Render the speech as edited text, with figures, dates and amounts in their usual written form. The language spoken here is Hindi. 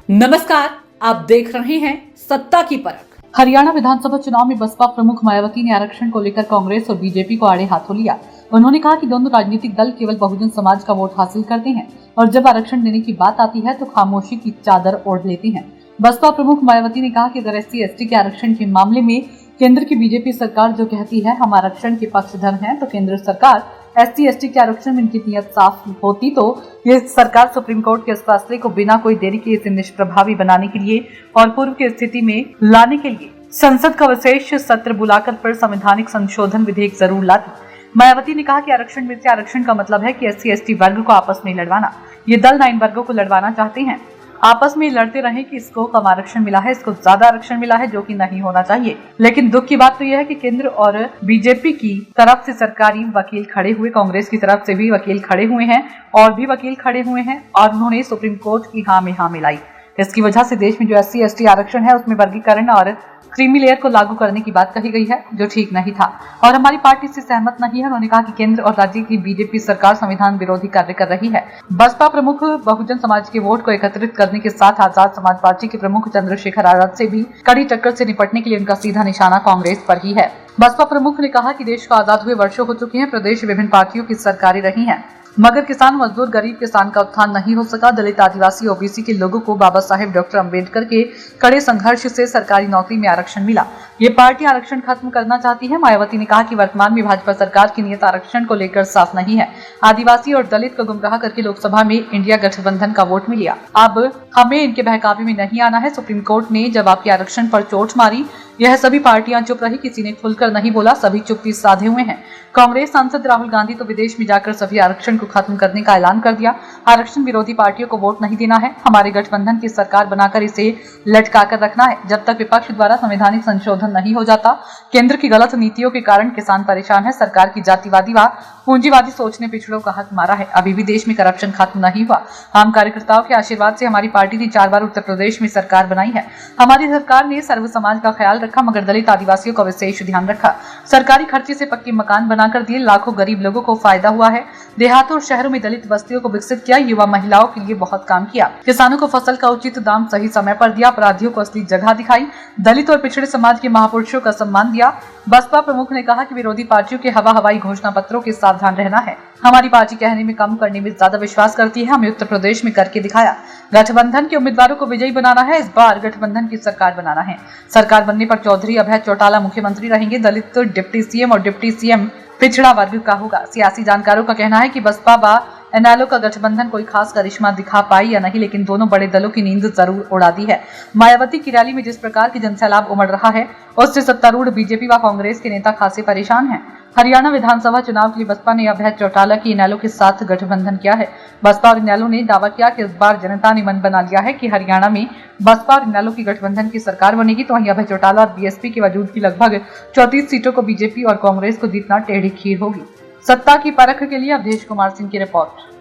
नमस्कार, आप देख रहे हैं सत्ता की परख। हरियाणा विधानसभा चुनाव में बसपा प्रमुख मायावती ने आरक्षण को लेकर कांग्रेस और बीजेपी को आड़े हाथों लिया। उन्होंने कहा कि दोनों राजनीतिक दल केवल बहुजन समाज का वोट हासिल करते हैं और जब आरक्षण देने की बात आती है तो खामोशी की चादर ओढ़ लेते हैं। बसपा प्रमुख मायावती ने कहा कि अगर SC/ST के आरक्षण के मामले में केंद्र की बीजेपी सरकार जो कहती है हम आरक्षण के पक्षधर हैं, तो केंद्र सरकार SC/ST के आरक्षण में इनकी नीयत साफ होती तो ये सरकार सुप्रीम कोर्ट के इस फैसले को बिना कोई देरी किए इसे निष्प्रभावी बनाने के लिए और पूर्व की स्थिति में लाने के लिए संसद का विशेष सत्र बुलाकर फिर संवैधानिक संशोधन विधेयक जरूर लाती। मायावती ने कहा कि आरक्षण में से आरक्षण का मतलब है कि SC/ST वर्ग को आपस में लड़वाना। ये दल 9 वर्गों को लड़वाना चाहते हैं, आपस में लड़ते रहे कि इसको कम आरक्षण मिला है, इसको ज्यादा आरक्षण मिला है, जो कि नहीं होना चाहिए। लेकिन दुख की बात तो यह है कि केंद्र और बीजेपी की तरफ से सरकारी वकील खड़े हुए, कांग्रेस की तरफ से भी वकील खड़े हुए हैं और भी वकील खड़े हुए हैं और उन्होंने सुप्रीम कोर्ट की हाँ में हाँ मिलाई। इसकी वजह से देश में जो SC/ST आरक्षण है उसमें वर्गीकरण और क्रीमी लेयर को लागू करने की बात कही गई है, जो ठीक नहीं था और हमारी पार्टी से सहमत नहीं है। उन्होंने कहा कि केंद्र और राज्य की बीजेपी सरकार संविधान विरोधी कार्य कर रही है। बसपा प्रमुख बहुजन समाज के वोट को एकत्रित करने के साथ आजाद समाज पार्टी के प्रमुख चंद्रशेखर आजाद से भी कड़ी टक्कर से निपटने के लिए उनका सीधा निशाना कांग्रेस पर ही है। बसपा प्रमुख ने कहा कि देश को आजाद हुए वर्षों हो चुके हैं, प्रदेश विभिन्न पार्टियों की सरकारें रही हैं, मगर किसान, मजदूर, गरीब किसान का उत्थान नहीं हो सका। दलित, आदिवासी, OBC के लोगों को बाबा साहेब डॉक्टर अंबेडकर के कड़े संघर्ष से सरकारी नौकरी में आरक्षण मिला। ये पार्टी आरक्षण खत्म करना चाहती है। मायावती ने कहा कि वर्तमान में भाजपा सरकार की नीयत आरक्षण को लेकर साफ नहीं है। आदिवासी और दलित को गुमराह करके लोकसभा में इंडिया गठबंधन का वोट मिल गया। अब हमें इनके बहकावे में नहीं आना है। सुप्रीम कोर्ट ने जब आपके आरक्षण पर चोट मारी, यह सभी पार्टियां चुप रही, किसी ने खुलकर नहीं बोला, सभी चुप्पी साधे हुए हैं। कांग्रेस सांसद राहुल गांधी तो विदेश में जाकर सभी आरक्षण को खत्म करने का ऐलान कर दिया। आरक्षण विरोधी पार्टियों को वोट नहीं देना है, हमारे गठबंधन की सरकार बनाकर इसे लटका कर रखना है। जब तक विपक्ष द्वारा संवैधानिक संशोधन नहीं हो जाता, केंद्र की गलत नीतियों के कारण किसान परेशान है। सरकार की जातिवादी व पूंजीवादी सोच ने पिछड़ों का हक मारा है। अभी भी देश में करप्शन खत्म नहीं हुआ। आम कार्यकर्ताओं के आशीर्वाद से हमारी पार्टी ने 4 बार उत्तर प्रदेश में सरकार बनाई है। हमारी सरकार ने सर्व समाज का ख्याल रखा, मगर दलित, आदिवासियों का विशेष ध्यान रखा। सरकारी खर्चे से पक्के मकान बनाकर दिए, लाखों गरीब लोगों को फायदा हुआ है। देहातों और शहरों में दलित बस्तियों को विकसित किया, युवा महिलाओं के लिए बहुत काम किया। किसानों को फसल का उचित दाम सही समय पर दिया, अपराधियों को असली जगह दिखाई, दलित और पिछड़े समाज के महापुरुषों का सम्मान दिया। बसपा प्रमुख ने कहा कि विरोधी पार्टियों के हवाई घोषणा पत्रों के सावधान रहना है। हमारी पार्टी कहने में कम, करने में ज्यादा विश्वास करती है। हमें उत्तर प्रदेश में करके दिखाया। गठबंधन के उम्मीदवारों को विजयी बनाना है। इस बार गठबंधन की सरकार बनाना है। सरकार बनने पर चौधरी अभय चौटाला मुख्यमंत्री रहेंगे। दलित डिप्टी CM और डिप्टी CM पिछड़ा वर्ग का होगा। सियासी जानकारों का कहना है कि बसपा व NLO का गठबंधन कोई खास करिश्मा दिखा पाई या नहीं, लेकिन दोनों बड़े दलों की नींद जरूर उड़ा दी है। मायावती की रैली में जिस प्रकार की जनसैलाब उमड़ रहा है, उससे सत्तारूढ़ बीजेपी व कांग्रेस के नेता खासे परेशान हैं। हरियाणा विधानसभा चुनाव के लिए बसपा ने अभय चौटाला की NLO के साथ गठबंधन किया है। बसपा और NLO ने दावा किया कि इस बार जनता ने मन बना लिया है कि हरियाणा में बसपा और NLO की गठबंधन की सरकार बनेगी, तो वहीं अभय चौटाला और BSP के वजूद की लगभग 34 सीटों को बीजेपी और कांग्रेस को जीतना टेढ़ी खीर होगी। सत्ता की परख के लिए अवधेश कुमार सिंह की रिपोर्ट।